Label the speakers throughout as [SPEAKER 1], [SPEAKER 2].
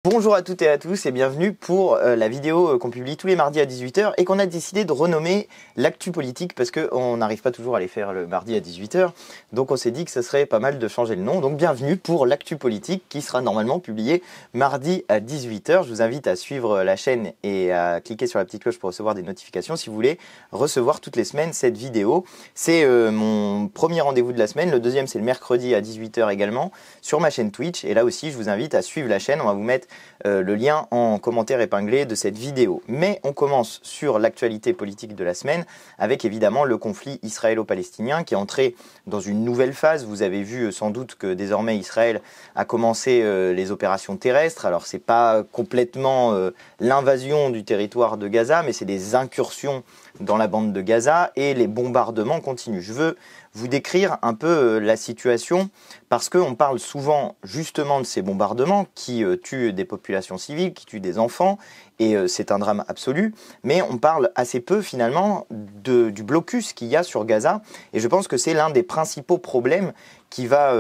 [SPEAKER 1] Bonjour à toutes et à tous et bienvenue pour la vidéo qu'on publie tous les mardis à 18 h et qu'on a décidé de renommer l'actu politique parce qu'on n'arrive pas toujours à les faire le mardi à 18 h. Donc on s'est dit que ce serait pas mal de changer le nom. Donc bienvenue pour l'actu politique qui sera normalement publié mardi à 18 h. Je vous invite à suivre la chaîne et à cliquer sur la petite cloche pour recevoir des notifications si vous voulez recevoir toutes les semaines cette vidéo. C'est mon premier rendez-vous de la semaine. Le deuxième c'est le mercredi à 18 h également sur ma chaîne Twitch. Et là aussi je vous invite à suivre la chaîne. On va vous mettre le lien en commentaire épinglé de cette vidéo. Mais on commence sur l'actualité politique de la semaine avec évidemment le conflit israélo-palestinien qui est entré dans une nouvelle phase. Vous avez vu sans doute que désormais Israël a commencé les opérations terrestres. Alors c'est pas complètement l'invasion du territoire de Gaza, mais c'est des incursions dans la bande de Gaza et les bombardements continuent. Je veux vous décrire un peu la situation parce qu'on parle souvent justement de ces bombardements qui tuent des populations civiles, qui tuent des enfants et c'est un drame absolu, mais on parle assez peu finalement du blocus qu'il y a sur Gaza et je pense que c'est l'un des principaux problèmes qui va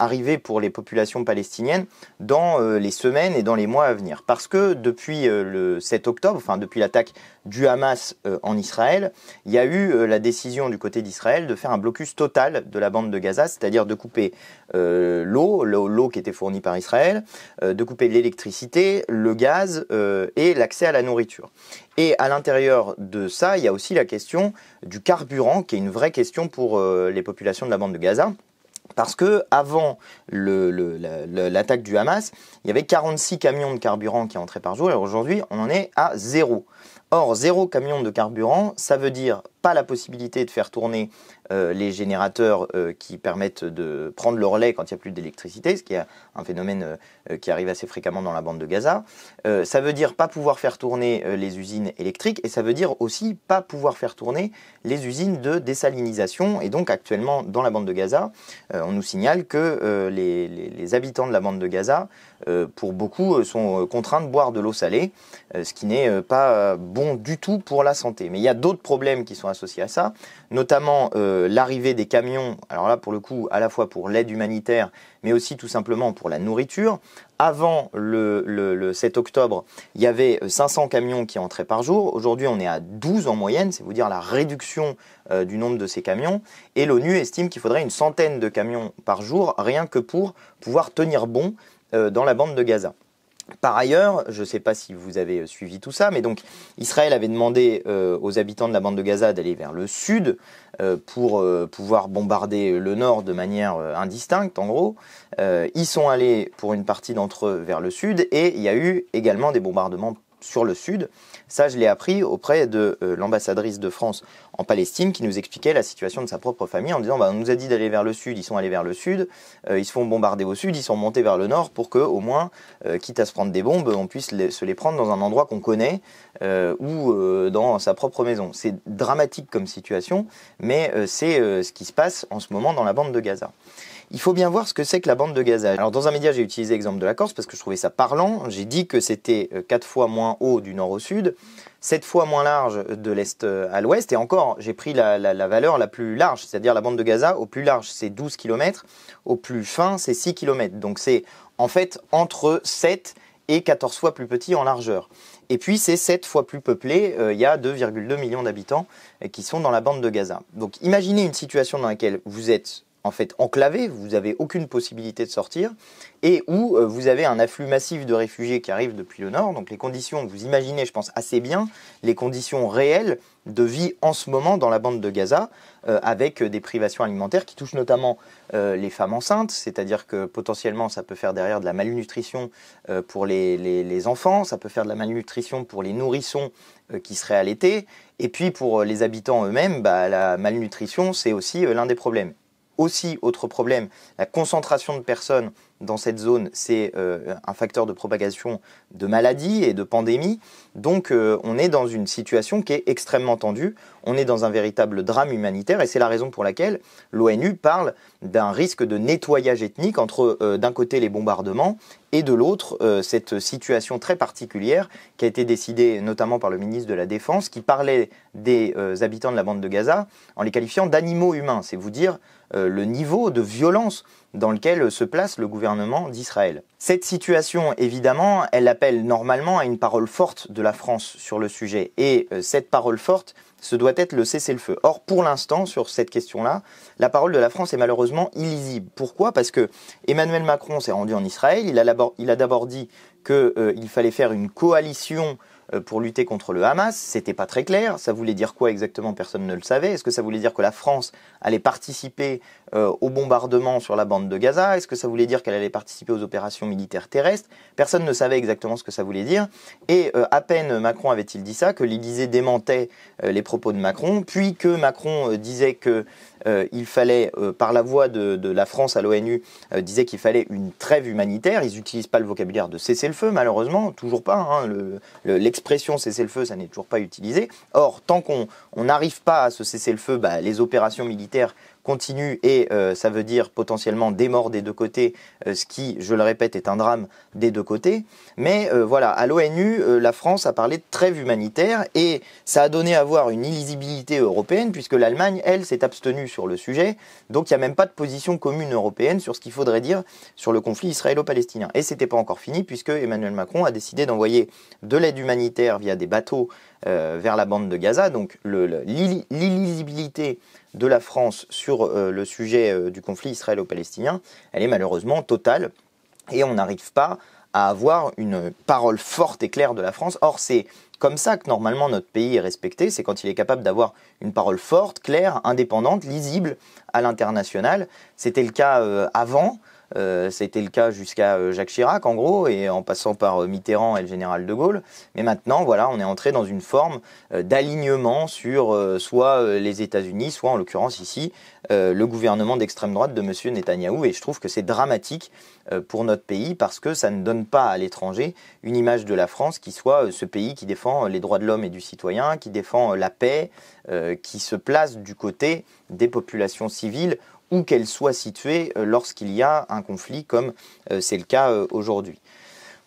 [SPEAKER 1] arriver pour les populations palestiniennes dans les semaines et dans les mois à venir. Parce que depuis le 7 octobre, enfin depuis l'attaque du Hamas en Israël, il y a eu la décision du côté d'Israël de faire un blocus total de la bande de Gaza, c'est-à-dire de couper l'eau qui était fournie par Israël, de couper l'électricité, le gaz et l'accès à la nourriture. Et à l'intérieur de ça, il y a aussi la question du carburant, qui est une vraie question pour les populations de la bande de Gaza. Parce que avant l'attaque du Hamas, il y avait 46 camions de carburant qui entraient par jour et aujourd'hui on en est à 0. Or 0 camion de carburant, ça veut dire pas la possibilité de faire tourner les générateurs qui permettent de prendre le relais quand il n'y a plus d'électricité, ce qui est un phénomène qui arrive assez fréquemment dans la bande de Gaza. Ça veut dire pas pouvoir faire tourner les usines électriques et ça veut dire aussi pas pouvoir faire tourner les usines de désalinisation. Et donc actuellement dans la bande de Gaza, on nous signale que les habitants de la bande de Gaza, pour beaucoup, sont contraints de boire de l'eau salée, ce qui n'est pas bon du tout pour la santé. Mais il y a d'autres problèmes qui sont associés à ça, notamment l'arrivée des camions, alors là pour le coup à la fois pour l'aide humanitaire mais aussi tout simplement pour la nourriture. Avant le 7 octobre, il y avait 500 camions qui entraient par jour. Aujourd'hui, on est à 12 en moyenne, c'est vous dire la réduction du nombre de ces camions. Et l'ONU estime qu'il faudrait une centaine de camions par jour, rien que pour pouvoir tenir bon dans la bande de Gaza. Par ailleurs, je ne sais pas si vous avez suivi tout ça, mais donc Israël avait demandé aux habitants de la bande de Gaza d'aller vers le sud pour pouvoir bombarder le nord de manière indistincte, en gros. Ils sont allés pour une partie d'entre eux vers le sud et il y a eu également des bombardements sur le sud. Ça, je l'ai appris auprès de l'ambassadrice de France en Palestine qui nous expliquait la situation de sa propre famille en disant on nous a dit d'aller vers le sud, ils sont allés vers le sud, ils se font bombarder au sud, ils sont montés vers le nord pour que au moins, quitte à se prendre des bombes, on puisse se les prendre dans un endroit qu'on connaît ou dans sa propre maison. C'est dramatique comme situation, mais c'est ce qui se passe en ce moment dans la bande de Gaza. Il faut bien voir ce que c'est que la bande de Gaza. Alors dans un média, j'ai utilisé l'exemple de la Corse parce que je trouvais ça parlant. J'ai dit que c'était 4 fois moins haut du nord au sud, 7 fois moins large de l'est à l'ouest. Et encore, j'ai pris la valeur la plus large, c'est-à-dire la bande de Gaza. Au plus large, c'est 12 km, au plus fin, c'est 6 km. Donc c'est en fait entre 7 et 14 fois plus petit en largeur. Et puis c'est 7 fois plus peuplé, il y a 2,2 millions d'habitants qui sont dans la bande de Gaza. Donc imaginez une situation dans laquelle vous êtes en fait enclavé, vous n'avez aucune possibilité de sortir, et où vous avez un afflux massif de réfugiés qui arrivent depuis le nord. Donc les conditions, vous imaginez, je pense assez bien, les conditions réelles de vie en ce moment dans la bande de Gaza, avec des privations alimentaires qui touchent notamment les femmes enceintes, c'est-à-dire que potentiellement ça peut faire derrière de la malnutrition pour les enfants, ça peut faire de la malnutrition pour les nourrissons qui seraient allaités, et puis pour les habitants eux-mêmes, la malnutrition c'est aussi l'un des problèmes. Aussi, autre problème, la concentration de personnes dans cette zone, c'est un facteur de propagation de maladies et de pandémies. Donc on est dans une situation qui est extrêmement tendue, on est dans un véritable drame humanitaire et c'est la raison pour laquelle l'ONU parle d'un risque de nettoyage ethnique entre d'un côté les bombardements et de l'autre cette situation très particulière qui a été décidée notamment par le ministre de la Défense qui parlait des habitants de la bande de Gaza en les qualifiant d'animaux humains. C'est vous dire le niveau de violence dans lequel se place le gouvernement gouvernement d'Israël. Cette situation, évidemment, elle appelle normalement à une parole forte de la France sur le sujet. Et cette parole forte, ce doit être le cessez-le-feu. Or, pour l'instant, sur cette question-là, la parole de la France est malheureusement illisible. Pourquoi ? Parce que Emmanuel Macron s'est rendu en Israël, il a d'abord dit qu'il fallait faire une coalition pour lutter contre le Hamas. C'était pas très clair. Ça voulait dire quoi exactement? Personne ne le savait. Est-ce que ça voulait dire que la France allait participer au bombardement sur la bande de Gaza? Est-ce que ça voulait dire qu'elle allait participer aux opérations militaires terrestres? Personne ne savait exactement ce que ça voulait dire. Et à peine Macron avait-il dit ça que l'Élysée démentait les propos de Macron, puis que Macron disait que il fallait, par la voix de la France à l'ONU, disait qu'il fallait une trêve humanitaire. Ils n'utilisent pas le vocabulaire de cessez-le-feu, malheureusement, toujours pas. Hein, l'expression cessez-le-feu, ça n'est toujours pas utilisé. Or, tant qu'on n'arrive pas à ce cessez-le-feu, les opérations militaires continue et ça veut dire potentiellement des morts des deux côtés, ce qui, je le répète, est un drame des deux côtés. Mais voilà, à l'ONU, la France a parlé de trêve humanitaire et ça a donné à voir une illisibilité européenne puisque l'Allemagne, elle, s'est abstenue sur le sujet. Donc il n'y a même pas de position commune européenne sur ce qu'il faudrait dire sur le conflit israélo-palestinien. Et c'était pas encore fini puisque Emmanuel Macron a décidé d'envoyer de l'aide humanitaire via des bateaux vers la bande de Gaza. Donc l'illisibilité de la France sur le sujet du conflit israélo-palestinien, elle est malheureusement totale et on n'arrive pas à avoir une parole forte et claire de la France. Or, c'est comme ça que normalement notre pays est respecté, c'est quand il est capable d'avoir une parole forte, claire, indépendante, lisible à l'international. C'était le cas avant. C'était le cas jusqu'à Jacques Chirac en gros et en passant par Mitterrand et le général de Gaulle. Mais maintenant, voilà, on est entré dans une forme d'alignement sur soit les États-Unis, soit en l'occurrence ici le gouvernement d'extrême droite de M. Netanyahou. Et je trouve que c'est dramatique pour notre pays parce que ça ne donne pas à l'étranger une image de la France qui soit ce pays qui défend les droits de l'homme et du citoyen, qui défend la paix, qui se place du côté des populations civiles où qu'elle soit située lorsqu'il y a un conflit comme c'est le cas aujourd'hui.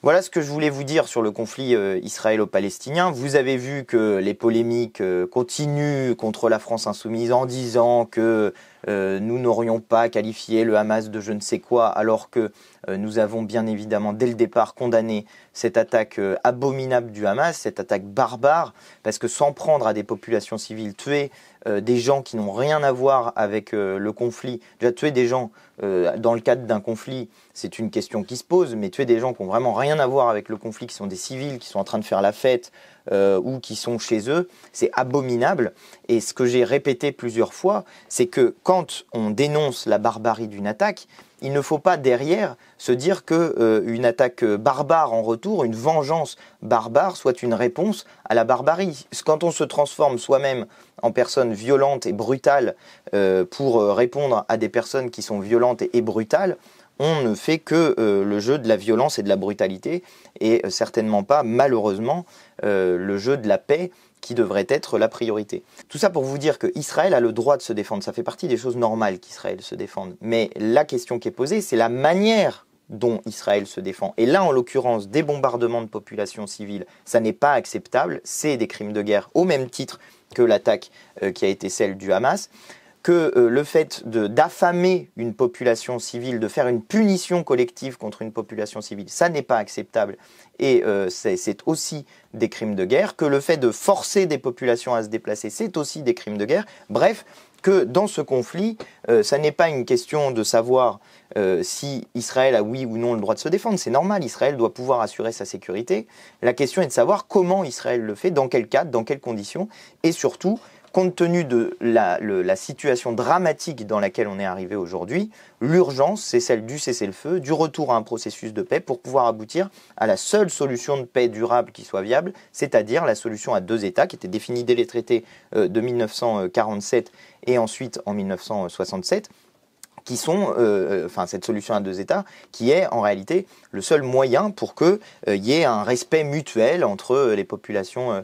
[SPEAKER 1] Voilà ce que je voulais vous dire sur le conflit israélo-palestinien. Vous avez vu que les polémiques continuent contre la France insoumise en disant que nous n'aurions pas qualifié le Hamas de je ne sais quoi, alors que nous avons bien évidemment dès le départ condamné cette attaque abominable du Hamas, cette attaque barbare, parce que s'en prendre à des populations civiles, tuer des gens qui n'ont rien à voir avec le conflit, déjà tuer des gens dans le cadre d'un conflit, c'est une question qui se pose, mais tuer des gens qui n'ont vraiment rien à voir avec le conflit, qui sont des civils, qui sont en train de faire la fête ou qui sont chez eux, c'est abominable. Et ce que j'ai répété plusieurs fois, c'est que quand on dénonce la barbarie d'une attaque, il ne faut pas derrière se dire qu'une attaque barbare en retour, une vengeance barbare, soit une réponse à la barbarie. Quand on se transforme soi-même en personne violente et brutale pour répondre à des personnes qui sont violentes et brutales, on ne fait que le jeu de la violence et de la brutalité et certainement pas, malheureusement, le jeu de la paix qui devrait être la priorité. Tout ça pour vous dire qu'Israël a le droit de se défendre. Ça fait partie des choses normales qu'Israël se défende. Mais la question qui est posée, c'est la manière dont Israël se défend. Et là, en l'occurrence, des bombardements de populations civiles, ça n'est pas acceptable. C'est des crimes de guerre au même titre que l'attaque qui a été celle du Hamas. Que le fait d'affamer une population civile, de faire une punition collective contre une population civile, ça n'est pas acceptable et c'est aussi des crimes de guerre. Que le fait de forcer des populations à se déplacer, c'est aussi des crimes de guerre. Bref, que dans ce conflit, ça n'est pas une question de savoir si Israël a oui ou non le droit de se défendre. C'est normal, Israël doit pouvoir assurer sa sécurité. La question est de savoir comment Israël le fait, dans quel cadre, dans quelles conditions et surtout, compte tenu de la situation dramatique dans laquelle on est arrivé aujourd'hui, l'urgence, c'est celle du cessez-le-feu, du retour à un processus de paix pour pouvoir aboutir à la seule solution de paix durable qui soit viable, c'est-à-dire la solution à deux États qui était définie dès les traités de 1947 et ensuite en 1967, qui sont, cette solution à deux États, qui est en réalité le seul moyen pour qu'il y ait un respect mutuel entre les populations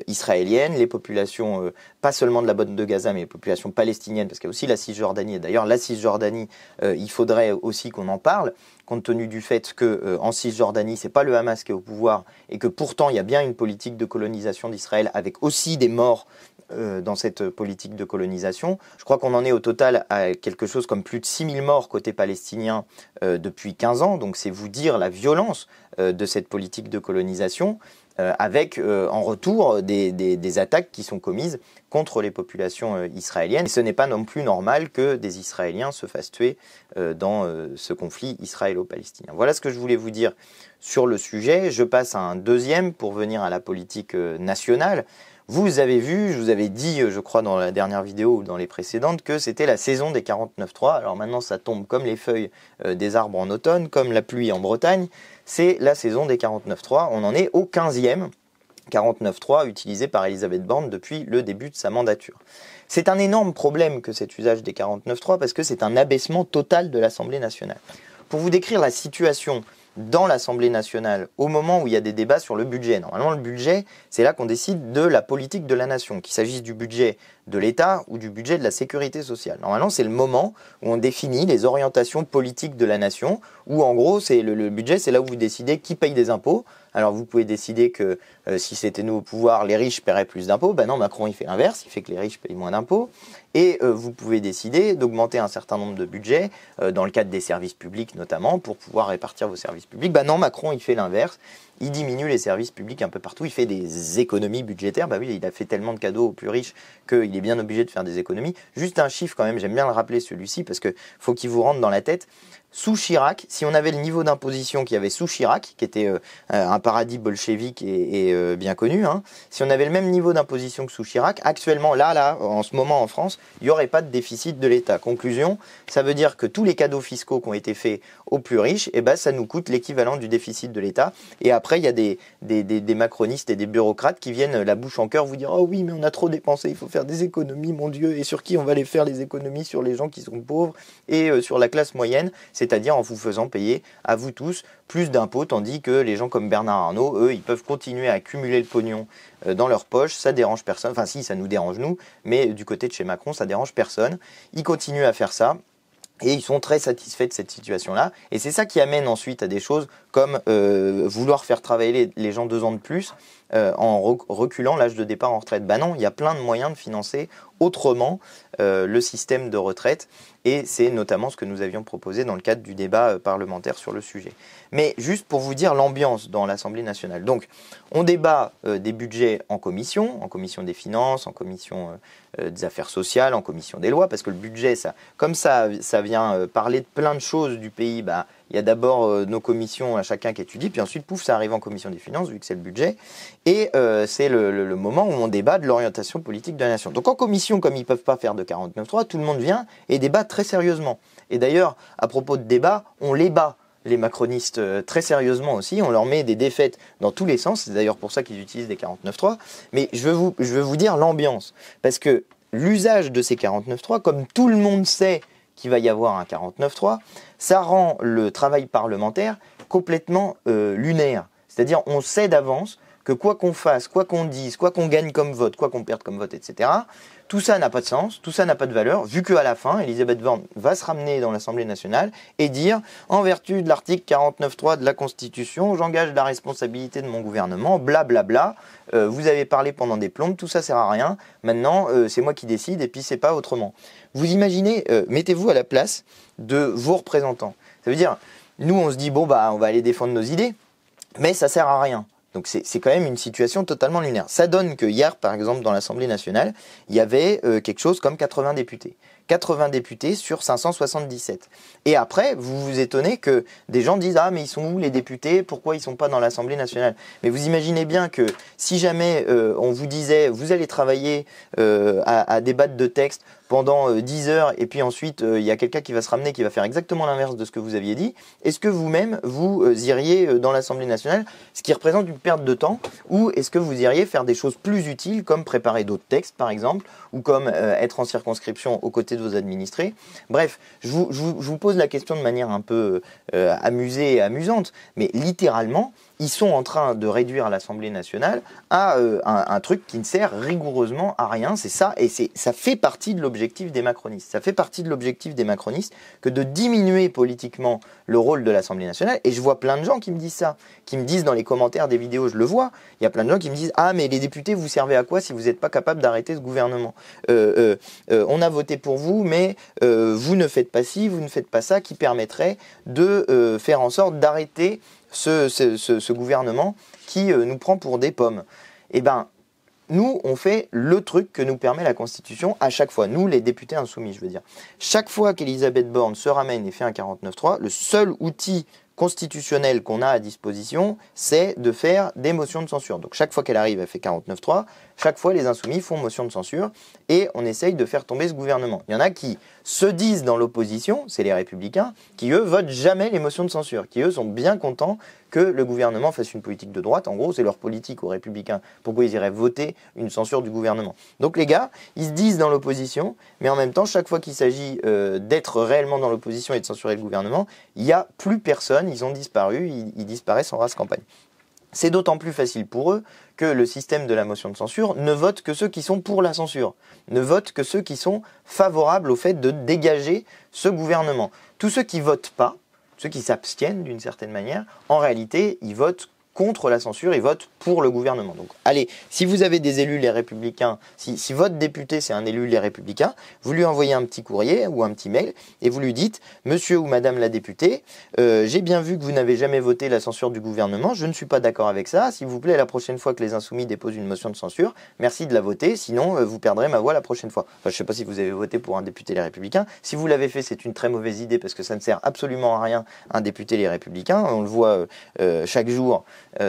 [SPEAKER 1] israéliennes, les populations pas seulement de la bande de Gaza, mais les populations palestiniennes, parce qu'il y a aussi la Cisjordanie. Et d'ailleurs, la Cisjordanie, il faudrait aussi qu'on en parle, compte tenu du fait qu'en Cisjordanie, c'est pas le Hamas qui est au pouvoir, et que pourtant, il y a bien une politique de colonisation d'Israël, avec aussi des morts dans cette politique de colonisation. Je crois qu'on en est au total à quelque chose comme plus de 6000 morts côté palestinien depuis 15 ans, donc c'est vous dire la violence de cette politique de colonisation, avec en retour des attaques qui sont commises contre les populations israéliennes. Et ce n'est pas non plus normal que des Israéliens se fassent tuer dans ce conflit israélo-palestinien. Voilà ce que je voulais vous dire sur le sujet. Je passe à un deuxième pour venir à la politique nationale. Vous avez vu, je vous avais dit, je crois dans la dernière vidéo ou dans les précédentes, que c'était la saison des 49.3. Alors maintenant, ça tombe comme les feuilles des arbres en automne, comme la pluie en Bretagne. C'est la saison des 49.3. On en est au 15e 49.3 utilisé par Elisabeth Borne depuis le début de sa mandature. C'est un énorme problème que cet usage des 49.3 parce que c'est un abaissement total de l'Assemblée nationale. Pour vous décrire la situation dans l'Assemblée nationale au moment où il y a des débats sur le budget. Normalement, le budget, c'est là qu'on décide de la politique de la nation, qu'il s'agisse du budget de l'État ou du budget de la sécurité sociale. Normalement, c'est le moment où on définit les orientations politiques de la nation, où en gros, c'est le budget, c'est là où vous décidez qui paye des impôts. Alors vous pouvez décider que si c'était nous au pouvoir, les riches paieraient plus d'impôts. Ben non, Macron il fait l'inverse, il fait que les riches payent moins d'impôts. Et vous pouvez décider d'augmenter un certain nombre de budgets, dans le cadre des services publics notamment, pour pouvoir répartir vos services publics. Ben non, Macron il fait l'inverse. Il diminue les services publics un peu partout, il fait des économies budgétaires. Bah oui, il a fait tellement de cadeaux aux plus riches qu'il est bien obligé de faire des économies. Juste un chiffre quand même, j'aime bien le rappeler celui-ci parce que faut qu'il vous rentre dans la tête. Sous Chirac, si on avait le niveau d'imposition qu'il y avait sous Chirac, qui était un paradis bolchevique et bien connu, hein, si on avait le même niveau d'imposition que sous Chirac, actuellement, là, en ce moment en France, il n'y aurait pas de déficit de l'État. Conclusion, ça veut dire que tous les cadeaux fiscaux qui ont été faits aux plus riches, eh ben, ça nous coûte l'équivalent du déficit de l'État. Et après, il y a des macronistes et des bureaucrates qui viennent la bouche en cœur vous dire « Oh oui, mais on a trop dépensé, il faut faire des économies, mon Dieu, et sur qui on va les faire les économies? Sur les gens qui sont pauvres et sur la classe moyenne ». C'est-à-dire en vous faisant payer à vous tous plus d'impôts, tandis que les gens comme Bernard Arnault, eux, ils peuvent continuer à accumuler le pognon dans leur poche, ça dérange personne, enfin si, ça nous dérange nous, mais du côté de chez Macron, ça dérange personne. Ils continuent à faire ça. Et ils sont très satisfaits de cette situation-là. Et c'est ça qui amène ensuite à des choses comme vouloir faire travailler les gens 2 ans de plus en reculant l'âge de départ en retraite. Ben non, il y a plein de moyens de financer autrement le système de retraite. Et c'est notamment ce que nous avions proposé dans le cadre du débat parlementaire sur le sujet. Mais juste pour vous dire l'ambiance dans l'Assemblée nationale. Donc, on débat des budgets en commission des finances, en commission des affaires sociales, en commission des lois, parce que le budget, comme ça vient parler de plein de choses du pays, bah, il y a d'abord nos commissions à chacun qui étudie, puis ensuite, pouf, ça arrive en commission des finances, vu que c'est le budget. Et c'est le moment où on débat de l'orientation politique de la nation. Donc en commission, comme ils ne peuvent pas faire de 49.3, tout le monde vient et débat très sérieusement. Et d'ailleurs, à propos de débat, on les bat, les macronistes, très sérieusement aussi. On leur met des défaites dans tous les sens. C'est d'ailleurs pour ça qu'ils utilisent des 49.3. Mais je veux vous dire l'ambiance. Parce que l'usage de ces 49.3, comme tout le monde sait qu'il va y avoir un 49.3, ça rend le travail parlementaire complètement lunaire. C'est-à-dire on sait d'avance que quoi qu'on fasse, quoi qu'on dise, quoi qu'on gagne comme vote, quoi qu'on perde comme vote, etc., tout ça n'a pas de sens, tout ça n'a pas de valeur, vu qu'à la fin, Elisabeth Borne va se ramener dans l'Assemblée nationale et dire « En vertu de l'article 49.3 de la Constitution, j'engage la responsabilité de mon gouvernement, blablabla, vous avez parlé pendant des plombes, tout ça sert à rien, maintenant c'est moi qui décide et puis c'est pas autrement. » Vous imaginez, mettez-vous à la place de vos représentants. Ça veut dire, nous on se dit « Bon, bah on va aller défendre nos idées », mais ça sert à rien. Donc c'est quand même une situation totalement lunaire. Ça donne que hier, par exemple, dans l'Assemblée nationale, il y avait quelque chose comme 80 députés. 80 députés sur 577. Et après, vous vous étonnez que des gens disent « Ah, mais ils sont où les députés? Pourquoi ils ne sont pas dans l'Assemblée nationale ?» Mais vous imaginez bien que si jamais on vous disait « Vous allez travailler à débattre de textes pendant 10 heures et puis ensuite il y a quelqu'un qui va se ramener qui va faire exactement l'inverse de ce que vous aviez dit, est-ce que vous-même vous iriez dans l'Assemblée nationale, ce qui représente une perte de temps, ou est-ce que vous iriez faire des choses plus utiles comme préparer d'autres textes par exemple, ou comme être en circonscription aux côtés de vos administrés? Bref, je vous pose la question de manière un peu amusée et amusante, mais littéralement, ils sont en train de réduire l'Assemblée nationale à un truc qui ne sert rigoureusement à rien. C'est ça, et ça fait partie de l'objectif des macronistes. Ça fait partie de l'objectif des macronistes que de diminuer politiquement le rôle de l'Assemblée nationale. Et je vois plein de gens qui me disent ça, qui me disent dans les commentaires des vidéos, je le vois, il y a plein de gens qui me disent « Ah, mais les députés, vous servez à quoi si vous n'êtes pas capable d'arrêter ce gouvernement on a voté pour vous, mais vous ne faites pas ci, vous ne faites pas ça, qui permettrait de faire en sorte d'arrêter ce gouvernement qui nous prend pour des pommes. » Eh bien, nous, on fait le truc que nous permet la Constitution à chaque fois. Nous, les députés insoumis, je veux dire. Chaque fois qu'Elisabeth Borne se ramène et fait un 49.3, le seul outil constitutionnel qu'on a à disposition, c'est de faire des motions de censure. Donc chaque fois qu'elle arrive, elle fait 49.3. Chaque fois, les insoumis font motion de censure et on essaye de faire tomber ce gouvernement. Il y en a qui se disent dans l'opposition, c'est les Républicains, qui eux votent jamais les motions de censure, qui eux sont bien contents que le gouvernement fasse une politique de droite. En gros, c'est leur politique aux Républicains. Pourquoi ils iraient voter une censure du gouvernement? Donc les gars, ils se disent dans l'opposition, mais en même temps, chaque fois qu'il s'agit d'être réellement dans l'opposition et de censurer le gouvernement, il n'y a plus personne, ils ont disparu, ils disparaissent en race campagne. C'est d'autant plus facile pour eux que le système de la motion de censure ne vote que ceux qui sont pour la censure, ne vote que ceux qui sont favorables au fait de dégager ce gouvernement. Tous ceux qui ne votent pas, ceux qui s'abstiennent d'une certaine manière, en réalité, ils votent contre la censure, ils votent pour le gouvernement. Donc allez, si vous avez des élus les Républicains, si votre député c'est un élu les Républicains, vous lui envoyez un petit courrier ou un petit mail et vous lui dites « Monsieur ou Madame la députée, j'ai bien vu que vous n'avez jamais voté la censure du gouvernement, je ne suis pas d'accord avec ça, s'il vous plaît, la prochaine fois que les Insoumis déposent une motion de censure, merci de la voter, sinon vous perdrez ma voix la prochaine fois. » Enfin, je ne sais pas si vous avez voté pour un député les Républicains, si vous l'avez fait, c'est une très mauvaise idée parce que ça ne sert absolument à rien un député les Républicains, on le voit chaque jour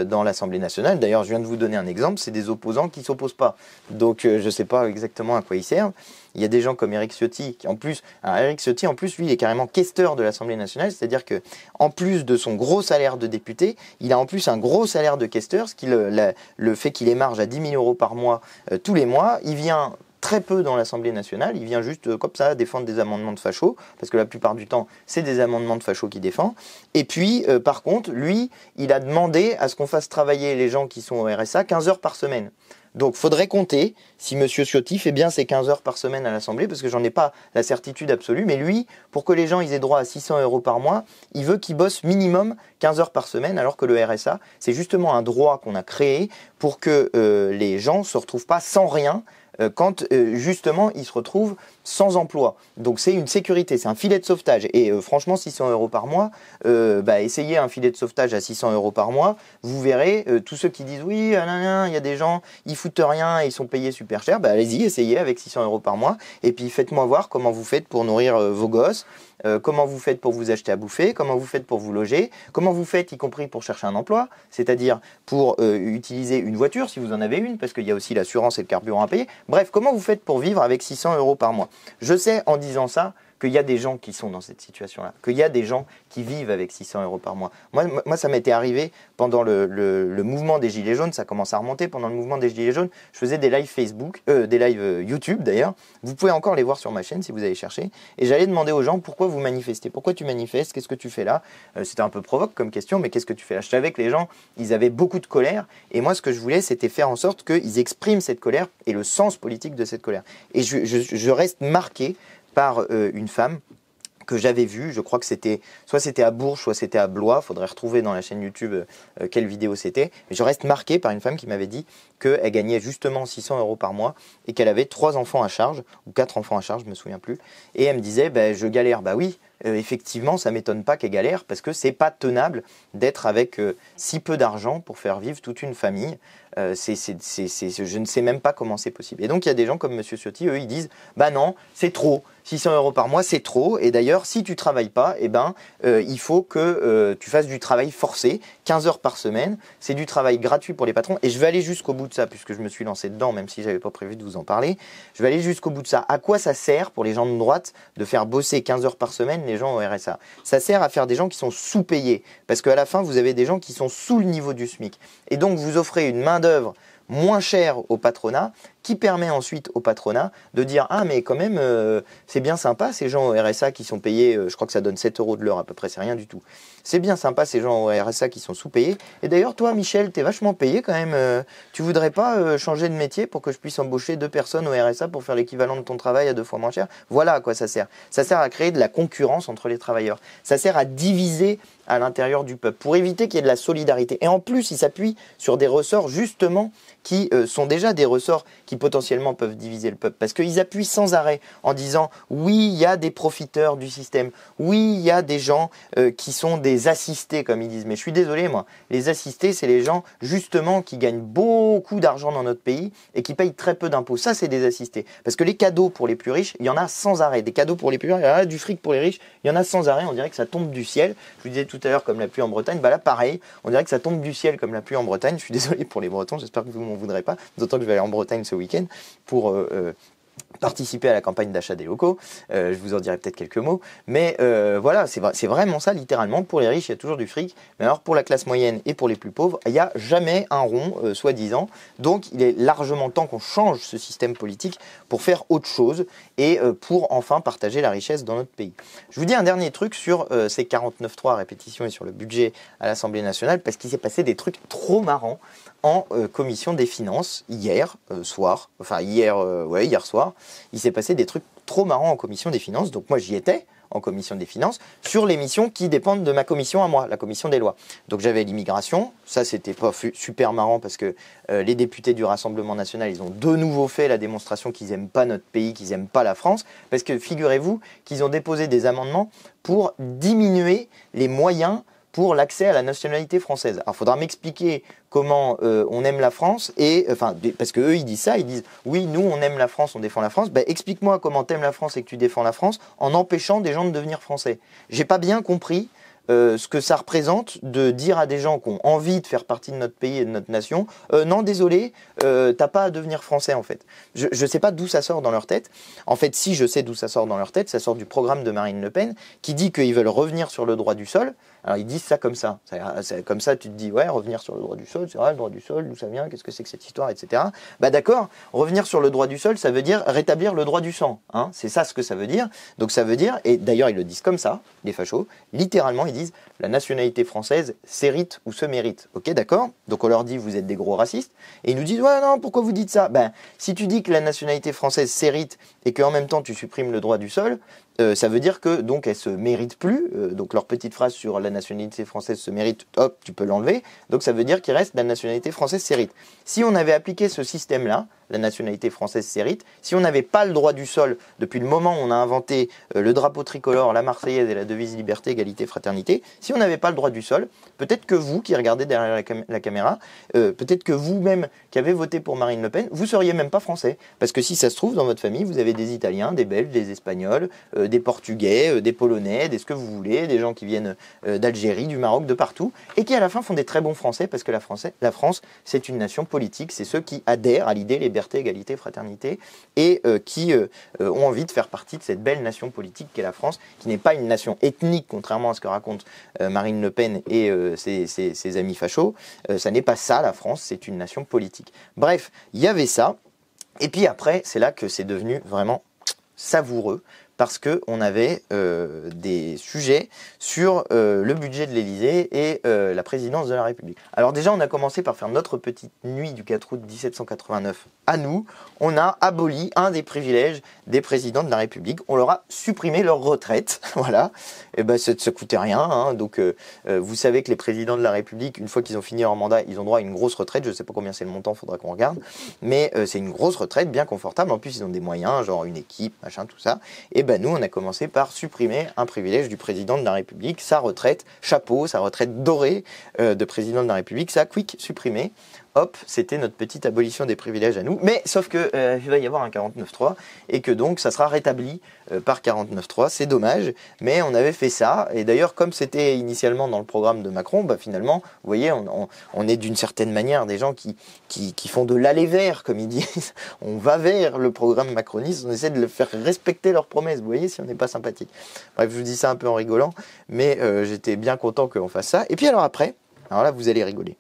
[SPEAKER 1] dans l'Assemblée nationale. D'ailleurs, je viens de vous donner un exemple, c'est des opposants qui ne s'opposent pas. Donc, je ne sais pas exactement à quoi ils servent. Il y a des gens comme Éric Ciotti, qui en plus, Éric Ciotti, en plus, lui, il est carrément questeur de l'Assemblée nationale, c'est-à-dire que en plus de son gros salaire de député, il a en plus un gros salaire de questeur, ce qui le fait qu'il émarge à 10 000 euros par mois tous les mois. Il vient très peu dans l'Assemblée nationale, il vient juste comme ça défendre des amendements de fachos, parce que la plupart du temps, c'est des amendements de fachos qu'il défend. Et puis, par contre, lui, il a demandé à ce qu'on fasse travailler les gens qui sont au RSA 15 heures par semaine. Donc, faudrait compter si M. Ciotti fait bien ses 15 heures par semaine à l'Assemblée, parce que j'en ai pas la certitude absolue, mais lui, pour que les gens ils aient droit à 600 euros par mois, il veut qu'ils bossent minimum 15 heures par semaine, alors que le RSA, c'est justement un droit qu'on a créé pour que les gens ne se retrouvent pas sans rien, quand justement ils se retrouvent sans emploi. Donc c'est une sécurité, c'est un filet de sauvetage. Et franchement, 600 euros par mois, essayez un filet de sauvetage à 600 euros par mois, vous verrez, tous ceux qui disent oui, il y a des gens, ils foutent rien et ils sont payés super cher, allez-y, essayez avec 600 euros par mois, et puis faites-moi voir comment vous faites pour nourrir vos gosses, comment vous faites pour vous acheter à bouffer, comment vous faites pour vous loger, comment vous faites y compris pour chercher un emploi, c'est-à-dire pour utiliser une voiture si vous en avez une, parce qu'il y a aussi l'assurance et le carburant à payer. Bref, comment vous faites pour vivre avec 600 euros par mois? Je sais en disant ça qu'il y a des gens qui sont dans cette situation-là, qu'il y a des gens qui vivent avec 600 euros par mois. Moi, ça m'était arrivé pendant le mouvement des Gilets jaunes, ça commence à remonter pendant le mouvement des Gilets jaunes, je faisais des lives Facebook, des lives YouTube d'ailleurs, vous pouvez encore les voir sur ma chaîne si vous allez chercher, et j'allais demander aux gens pourquoi vous manifestez, pourquoi tu manifestes, qu'est-ce que tu fais là, c'était un peu provoque comme question, mais qu'est-ce que tu fais là? Je savais que les gens, ils avaient beaucoup de colère, et moi ce que je voulais c'était faire en sorte qu'ils expriment cette colère et le sens politique de cette colère. Et je reste marqué par une femme que j'avais vue, je crois que soit c'était à Bourges, soit c'était à Blois, il faudrait retrouver dans la chaîne YouTube quelle vidéo c'était, mais je reste marqué par une femme qui m'avait dit qu'elle gagnait justement 600 euros par mois et qu'elle avait 3 enfants à charge, ou 4 enfants à charge, je me souviens plus, et elle me disait, je galère, oui, effectivement, ça m'étonne pas qu'elle galère, parce que c'est pas tenable d'être avec si peu d'argent pour faire vivre toute une famille. Je ne sais même pas comment c'est possible. Et donc il y a des gens comme M. Ciotti, eux, ils disent non, c'est trop, 600 euros par mois, c'est trop. Et d'ailleurs, si tu travailles pas, il faut que tu fasses du travail forcé, 15 heures par semaine. C'est du travail gratuit pour les patrons. Et je vais aller jusqu'au bout de ça, puisque je me suis lancé dedans, même si j'avais pas prévu de vous en parler. Je vais aller jusqu'au bout de ça. À quoi ça sert pour les gens de droite de faire bosser 15 heures par semaine les gens au RSA? Ça sert à faire des gens qui sont sous-payés, parce qu'à la fin, vous avez des gens qui sont sous le niveau du SMIC. Et donc, vous offrez une main-d'œuvre moins chère au patronat qui permet ensuite au patronat de dire « Ah, mais quand même, c'est bien sympa ces gens au RSA qui sont payés, je crois que ça donne 7 € de l'heure à peu près, c'est rien du tout. C'est bien sympa ces gens au RSA qui sont sous-payés. Et d'ailleurs, toi, Michel, t'es vachement payé quand même. Tu voudrais pas changer de métier pour que je puisse embaucher 2 personnes au RSA pour faire l'équivalent de ton travail à 2 fois moins cher ?» Voilà à quoi ça sert. Ça sert à créer de la concurrence entre les travailleurs. Ça sert à diviser à l'intérieur du peuple pour éviter qu'il y ait de la solidarité. Et en plus, il s'appuie sur des ressorts justement qui sont déjà des ressorts qui potentiellement peuvent diviser le peuple. Parce qu'ils appuient sans arrêt en disant oui, il y a des profiteurs du système, oui, il y a des gens qui sont des assistés comme ils disent. Mais je suis désolé moi, les assistés c'est les gens justement qui gagnent beaucoup d'argent dans notre pays et qui payent très peu d'impôts. Ça c'est des assistés. Parce que les cadeaux pour les plus riches, il y en a sans arrêt. Des cadeaux pour les plus riches, il y en a du fric pour les riches, il y en a sans arrêt, on dirait que ça tombe du ciel. Je vous disais tout à l'heure comme la pluie en Bretagne, bah là pareil, on dirait que ça tombe du ciel comme la pluie en Bretagne. Je suis désolé pour les Bretons, j'espère que vous m'en voudrez pas, d'autant que je vais aller en Bretagne ce week-end pour participer à la campagne d'achat des locaux. Je vous en dirai peut-être quelques mots, mais voilà, c'est vraiment ça littéralement. Pour les riches, il y a toujours du fric, mais alors pour la classe moyenne et pour les plus pauvres, il n'y a jamais un rond, soi-disant. Donc il est largement temps qu'on change ce système politique pour faire autre chose et pour enfin partager la richesse dans notre pays. Je vous dis un dernier truc sur ces 49.3 répétitions et sur le budget à l'Assemblée nationale, parce qu'il s'est passé des trucs trop marrants en commission des finances hier soir, enfin hier soir, il s'est passé des trucs trop marrants en commission des finances. Donc moi j'y étais en commission des finances sur les missions qui dépendent de ma commission à moi, la commission des lois. Donc j'avais l'immigration, ça c'était pas super marrant parce que les députés du Rassemblement national, ils ont de nouveau fait la démonstration qu'ils n'aiment pas notre pays, qu'ils n'aiment pas la France, parce que figurez-vous qu'ils ont déposé des amendements pour diminuer les moyens pour l'accès à la nationalité française. Alors, il faudra m'expliquer comment on aime la France, et enfin, parce que eux ils disent ça, ils disent oui, nous on aime la France, on défend la France. Ben, explique-moi comment t'aimes la France et que tu défends la France en empêchant des gens de devenir français. J'ai pas bien compris ce que ça représente de dire à des gens qui ont envie de faire partie de notre pays et de notre nation, non désolé, t'as pas à devenir français en fait. Je sais pas d'où ça sort dans leur tête. En fait, si je sais d'où ça sort dans leur tête, ça sort du programme de Marine Le Pen qui dit qu'ils veulent revenir sur le droit du sol. Alors ils disent ça comme ça. Comme ça, tu te dis ouais, revenir sur le droit du sol, c'est vrai, le droit du sol, d'où ça vient, qu'est-ce que c'est que cette histoire, etc. Bah d'accord, revenir sur le droit du sol, ça veut dire rétablir le droit du sang. Hein, c'est ça ce que ça veut dire. Donc ça veut dire, et d'ailleurs ils le disent comme ça, les fachos, littéralement ils disent la nationalité française s'hérite ou se mérite. Ok, d'accord. Donc on leur dit vous êtes des gros racistes, et ils nous disent ouais non, pourquoi vous dites ça? Ben si tu dis que la nationalité française s'hérite et qu'en même temps tu supprimes le droit du sol, ça veut dire que donc elle se mérite plus. Donc leur petite phrase sur la nationalité française se mérite, hop, tu peux l'enlever. Donc ça veut dire qu'il reste la nationalité française s'hérite. Si on avait appliqué ce système-là, la nationalité française s'hérite, si on n'avait pas le droit du sol depuis le moment où on a inventé le drapeau tricolore, la Marseillaise et la devise liberté, égalité, fraternité, si on n'avait pas le droit du sol, peut-être que vous qui regardez derrière la caméra, peut-être que vous-même qui avez voté pour Marine Le Pen, vous seriez même pas français. Parce que si ça se trouve, dans votre famille, vous avez des Italiens, des Belges, des Espagnols, des Portugais, des Polonais, des ce que vous voulez, des gens qui viennent d'Algérie, du Maroc, de partout, et qui à la fin font des très bons Français, parce que la France, c'est une nation politique, c'est ceux qui adhèrent à l'idée liberté, égalité, fraternité, et qui ont envie de faire partie de cette belle nation politique qu'est la France, qui n'est pas une nation ethnique, contrairement à ce que raconte Marine Le Pen et ses amis fachos. Ça n'est pas ça, la France, c'est une nation politique. Bref, il y avait ça, et puis après, c'est là que c'est devenu vraiment savoureux, parce qu'on avait des sujets sur le budget de l'Élysée et la présidence de la République. Alors déjà, on a commencé par faire notre petite nuit du 4 août 1789 à nous. On a aboli un des privilèges des présidents de la République. On leur a supprimé leur retraite. Voilà. Et ben, ça ne coûtait rien. Hein. Donc, vous savez que les présidents de la République, une fois qu'ils ont fini leur mandat, ils ont droit à une grosse retraite. Je ne sais pas combien c'est le montant, il faudra qu'on regarde. Mais c'est une grosse retraite, bien confortable. En plus, ils ont des moyens, genre une équipe, machin, tout ça. Et ben nous, on a commencé par supprimer un privilège du président de la République, sa retraite, chapeau, sa retraite dorée de président de la République, ça, quick, supprimé. Hop, c'était notre petite abolition des privilèges à nous. Mais sauf que il va y avoir un 49.3 et que donc ça sera rétabli par 49.3. C'est dommage, mais on avait fait ça. Et d'ailleurs, comme c'était initialement dans le programme de Macron, bah finalement, vous voyez, on est d'une certaine manière des gens qui font de l'aller vers, comme ils disent. On va vers le programme macroniste, on essaie de le faire respecter leurs promesses. Vous voyez, si on n'est pas sympathique. Bref, je vous dis ça un peu en rigolant, mais j'étais bien content qu'on fasse ça. Et puis alors après, alors là, vous allez rigoler.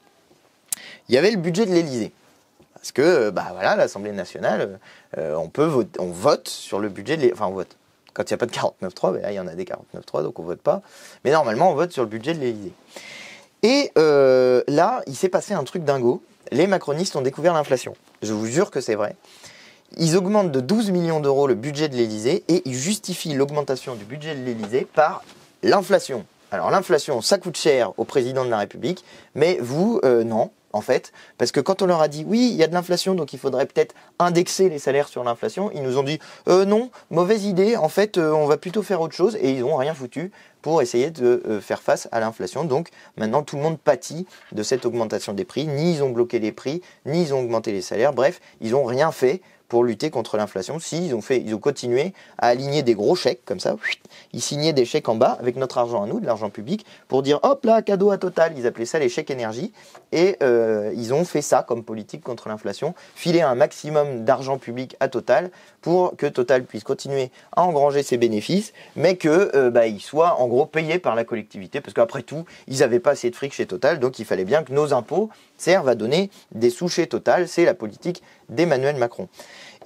[SPEAKER 1] Il y avait le budget de l'Élysée. Parce que, bah voilà, l'Assemblée nationale, on vote sur le budget, enfin on vote. Quand il n'y a pas de 49.3, ben là il y en a des 49.3, donc on vote pas. Mais normalement, on vote sur le budget de l'Élysée. Et là, il s'est passé un truc dingo. Les macronistes ont découvert l'inflation. Je vous jure que c'est vrai. Ils augmentent de 12 millions d'euros le budget de l'Élysée et ils justifient l'augmentation du budget de l'Élysée par l'inflation. Alors l'inflation, ça coûte cher au président de la République, mais vous, non. En fait, parce que quand on leur a dit oui, il y a de l'inflation, donc il faudrait peut-être indexer les salaires sur l'inflation, ils nous ont dit non, mauvaise idée, en fait, on va plutôt faire autre chose, et ils n'ont rien foutu pour essayer de faire face à l'inflation. Donc maintenant, tout le monde pâtit de cette augmentation des prix, ni ils ont bloqué les prix, ni ils ont augmenté les salaires, bref, ils n'ont rien fait pour lutter contre l'inflation. Si, ils ont continué à aligner des gros chèques, comme ça, ils signaient des chèques en bas, avec notre argent à nous, de l'argent public, pour dire, hop là, cadeau à Total, ils appelaient ça les chèques énergie, et ils ont fait ça comme politique contre l'inflation, filer un maximum d'argent public à Total, pour que Total puisse continuer à engranger ses bénéfices, mais qu'il soit en gros payé par la collectivité, parce qu'après tout, ils n'avaient pas assez de fric chez Total, donc il fallait bien que nos impôts servent à donner des sous chez Total, c'est la politique d'Emmanuel Macron.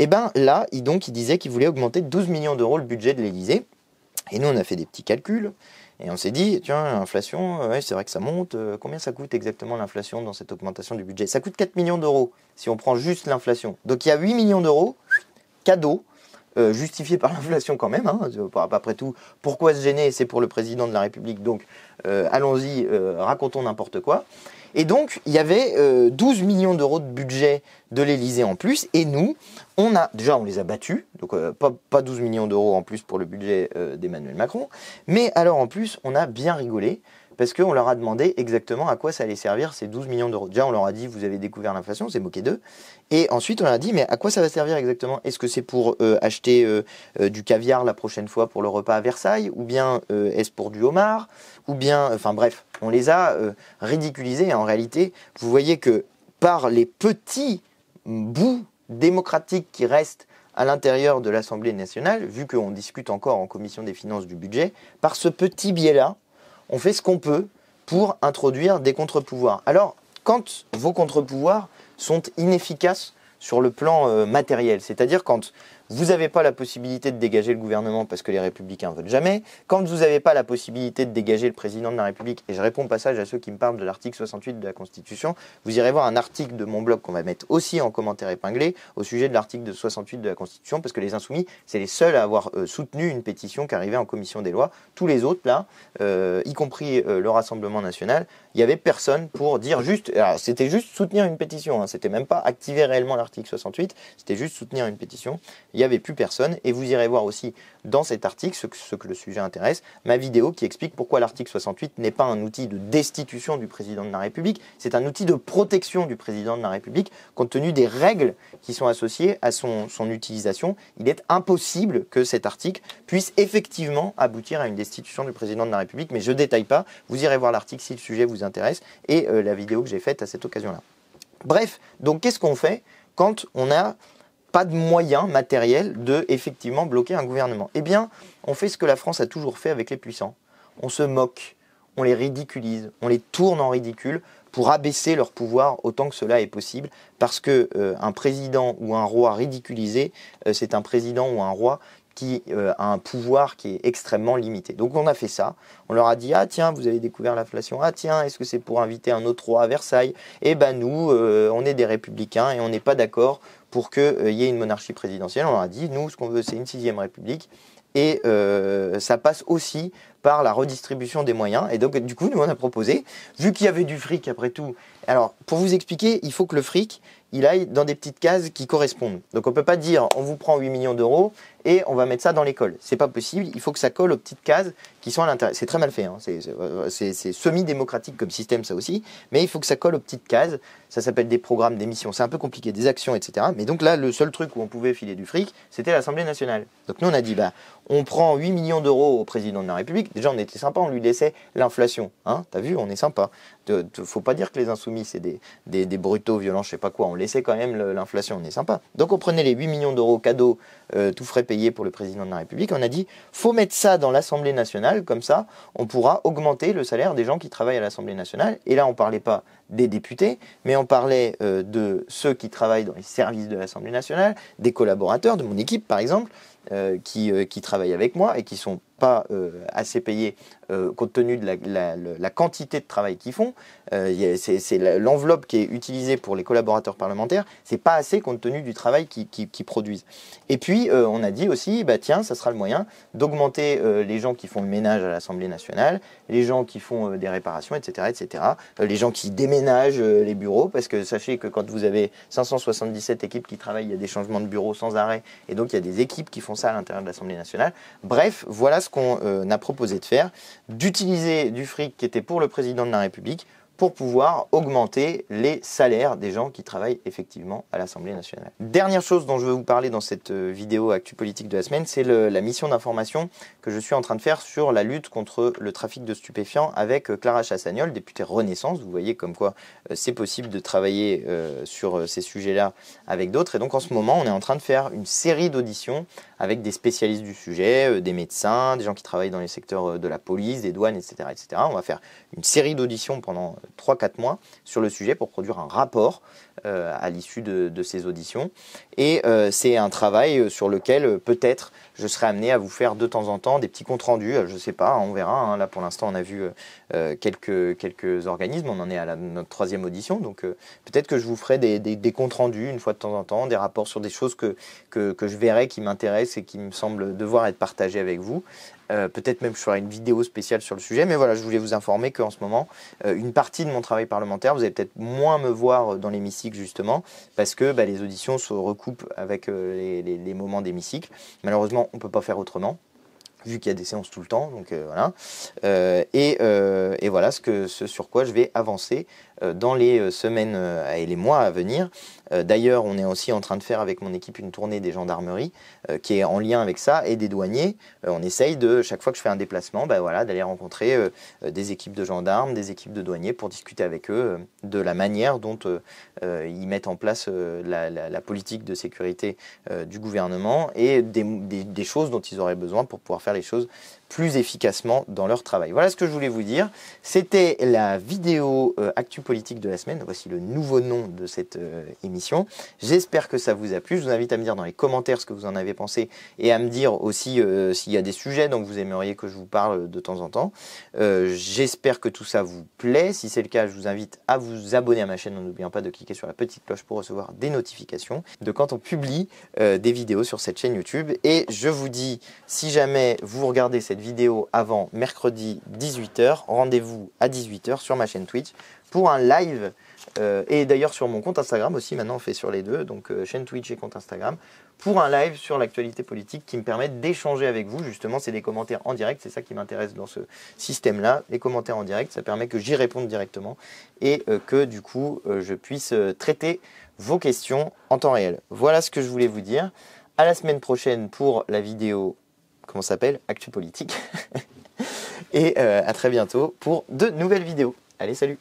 [SPEAKER 1] Et bien là, il disait qu'il voulait augmenter de 12 millions d'euros le budget de l'Élysée. Et nous, on a fait des petits calculs. Et on s'est dit, tiens, l'inflation, ouais, c'est vrai que ça monte. Combien ça coûte exactement l'inflation dans cette augmentation du budget? Ça coûte 4 millions d'euros si on prend juste l'inflation. Donc il y a 8 millions d'euros, cadeaux, justifiés par l'inflation quand même. Hein. Après tout, pourquoi se gêner? C'est pour le président de la République. Donc allons-y, racontons n'importe quoi. Et donc, il y avait 12 millions d'euros de budget de l'Élysée en plus. Et nous, on les a battus. Donc, pas 12 millions d'euros en plus pour le budget d'Emmanuel Macron. Mais alors, en plus, on a bien rigolé. Parce qu'on leur a demandé exactement à quoi ça allait servir ces 12 millions d'euros. Déjà, on leur a dit, vous avez découvert l'inflation, on s'est moqué d'eux. Et ensuite, on leur a dit, mais à quoi ça va servir exactement? Est-ce que c'est pour acheter du caviar la prochaine fois pour le repas à Versailles? Ou bien est-ce pour du homard? Ou bien, enfin bref, on les a ridiculisés. Et en réalité, vous voyez que par les petits bouts démocratiques qui restent à l'intérieur de l'Assemblée nationale, vu qu'on discute encore en commission des finances du budget, par ce petit biais-là, on fait ce qu'on peut pour introduire des contre-pouvoirs. Alors, quand vos contre-pouvoirs sont inefficaces sur le plan matériel, c'est-à-dire quand vous n'avez pas la possibilité de dégager le gouvernement parce que les Républicains ne votent jamais, quand vous n'avez pas la possibilité de dégager le président de la République, et je réponds au passage à ceux qui me parlent de l'article 68 de la Constitution, vous irez voir un article de mon blog qu'on va mettre aussi en commentaire épinglé au sujet de l'article 68 de la Constitution, parce que les Insoumis, c'est les seuls à avoir soutenu une pétition qui arrivait en commission des lois. Tous les autres, là, y compris le Rassemblement national, il n'y avait personne pour dire juste, alors c'était juste soutenir une pétition, hein, c'était même pas activer réellement l'article 68, c'était juste soutenir une pétition. Il n'y avait plus personne, et vous irez voir aussi dans cet article, ce que le sujet intéresse, ma vidéo qui explique pourquoi l'article 68 n'est pas un outil de destitution du président de la République, c'est un outil de protection du président de la République, compte tenu des règles qui sont associées à son utilisation. Il est impossible que cet article puisse effectivement aboutir à une destitution du président de la République, mais je ne détaille pas, vous irez voir l'article si le sujet vous intéresse, et la vidéo que j'ai faite à cette occasion-là. Bref, donc qu'est-ce qu'on fait quand on n'a pas de moyens matériels de effectivement bloquer un gouvernement? Eh bien, on fait ce que la France a toujours fait avec les puissants. On se moque, on les ridiculise, on les tourne en ridicule pour abaisser leur pouvoir autant que cela est possible, parce que un président ou un roi ridiculisé, c'est un président ou un roi qui a un pouvoir qui est extrêmement limité. Donc on a fait ça, on leur a dit, ah tiens, vous avez découvert l'inflation, ah tiens, est-ce que c'est pour inviter un autre roi à Versailles? Eh ben nous, on est des républicains et on n'est pas d'accord pour qu'il y ait une monarchie présidentielle. On leur a dit, nous, ce qu'on veut, c'est une 6e république, et ça passe aussi par la redistribution des moyens. Et donc, du coup, nous, on a proposé, vu qu'il y avait du fric après tout, alors, pour vous expliquer, il faut que le fric, il aille dans des petites cases qui correspondent. Donc, on ne peut pas dire, on vous prend 8 millions d'euros et on va mettre ça dans l'école. C'est pas possible, il faut que ça colle aux petites cases qui sont à l'intérieur. C'est très mal fait, hein. C'est semi-démocratique comme système, ça aussi, mais il faut que ça colle aux petites cases. Ça s'appelle des programmes, des missions, c'est un peu compliqué, des actions, etc. Mais donc là, le seul truc où on pouvait filer du fric, c'était l'Assemblée nationale. Donc nous, on a dit, bah, on prend 8 millions d'euros au président de la République. Déjà, on était sympa, on lui laissait l'inflation. Hein, t'as vu, on est sympa. Faut pas dire que les insoumis, c'est des brutaux, violents, je sais pas quoi. On laissait quand même l'inflation, on est sympa. Donc on prenait les 8 millions d'euros cadeaux, tout frais payés payés pour le président de la République. On a dit, faut mettre ça dans l'Assemblée nationale, comme ça, on pourra augmenter le salaire des gens qui travaillent à l'Assemblée nationale. Et là, on ne parlait pas des députés, mais on parlait de ceux qui travaillent dans les services de l'Assemblée nationale, des collaborateurs de mon équipe, par exemple, qui travaillent avec moi et qui ne sont pas assez payés compte tenu de la quantité de travail qu'ils font. C'est l'enveloppe qui est utilisée pour les collaborateurs parlementaires, c'est pas assez compte tenu du travail qu'ils produisent. Et puis on a dit aussi, bah tiens, ça sera le moyen d'augmenter les gens qui font le ménage à l'Assemblée nationale, les gens qui font des réparations, etc., etc., les gens qui déménagent les bureaux, parce que sachez que quand vous avez 577 équipes qui travaillent, il y a des changements de bureaux sans arrêt, et donc il y a des équipes qui font ça à l'intérieur de l'Assemblée nationale. Bref, voilà ce qu'on a proposé de faire, d'utiliser du fric qui était pour le président de la République pour pouvoir augmenter les salaires des gens qui travaillent effectivement à l'Assemblée nationale. Dernière chose dont je veux vous parler dans cette vidéo Actu Politique de la semaine, c'est la mission d'information que je suis en train de faire sur la lutte contre le trafic de stupéfiants avec Clara Chassagnol, députée Renaissance. Vous voyez comme quoi c'est possible de travailler sur ces sujets-là avec d'autres. Et donc en ce moment, on est en train de faire une série d'auditions avec des spécialistes du sujet, des médecins, des gens qui travaillent dans les secteurs de la police, des douanes, etc., etc. On va faire une série d'auditions pendant 3-4 mois sur le sujet pour produire un rapport à l'issue de ces auditions. Et c'est un travail sur lequel peut-être je serai amené à vous faire de temps en temps des petits comptes rendus. Je ne sais pas, on verra. Hein. Là pour l'instant on a vu quelques organismes, on en est à notre 3e audition. Donc peut-être que je vous ferai des comptes rendus une fois de temps en temps, des rapports sur des choses que je verrai qui m'intéressent et qui me semblent devoir être partagées avec vous. Peut-être même je ferai une vidéo spéciale sur le sujet, mais voilà, je voulais vous informer qu'en ce moment, une partie de mon travail parlementaire, vous allez peut-être moins me voir dans l'hémicycle justement, parce que les auditions se recoupent avec les moments d'hémicycle. Malheureusement, on ne peut pas faire autrement, vu qu'il y a des séances tout le temps, donc voilà. Et voilà ce sur quoi je vais avancer dans les semaines et les mois à venir. D'ailleurs, on est aussi en train de faire avec mon équipe une tournée des gendarmeries qui est en lien avec ça et des douaniers. On essaye de, chaque fois que je fais un déplacement, voilà, d'aller rencontrer des équipes de gendarmes, des équipes de douaniers pour discuter avec eux de la manière dont ils mettent en place la politique de sécurité du gouvernement et des choses dont ils auraient besoin pour pouvoir faire les choses plus efficacement dans leur travail. Voilà ce que je voulais vous dire. C'était la vidéo Actu Politique de la semaine. Voici le nouveau nom de cette émission. J'espère que ça vous a plu. Je vous invite à me dire dans les commentaires ce que vous en avez pensé et à me dire aussi s'il y a des sujets dont vous aimeriez que je vous parle de temps en temps. J'espère que tout ça vous plaît. Si c'est le cas, je vous invite à vous abonner à ma chaîne en n'oubliant pas de cliquer sur la petite cloche pour recevoir des notifications de quand on publie des vidéos sur cette chaîne YouTube. Et je vous dis, si jamais vous regardez cette vidéo avant mercredi 18h, rendez-vous à 18h sur ma chaîne Twitch pour un live et d'ailleurs sur mon compte Instagram aussi, maintenant on fait sur les deux, donc chaîne Twitch et compte Instagram, pour un live sur l'actualité politique qui me permet d'échanger avec vous. Justement, c'est des commentaires en direct, c'est ça qui m'intéresse dans ce système-là. Les commentaires en direct, ça permet que j'y réponde directement et que du coup je puisse traiter vos questions en temps réel. Voilà ce que je voulais vous dire. À la semaine prochaine pour la vidéo, comment ça s'appelle, Actu Politique. Et à très bientôt pour de nouvelles vidéos. Allez, salut!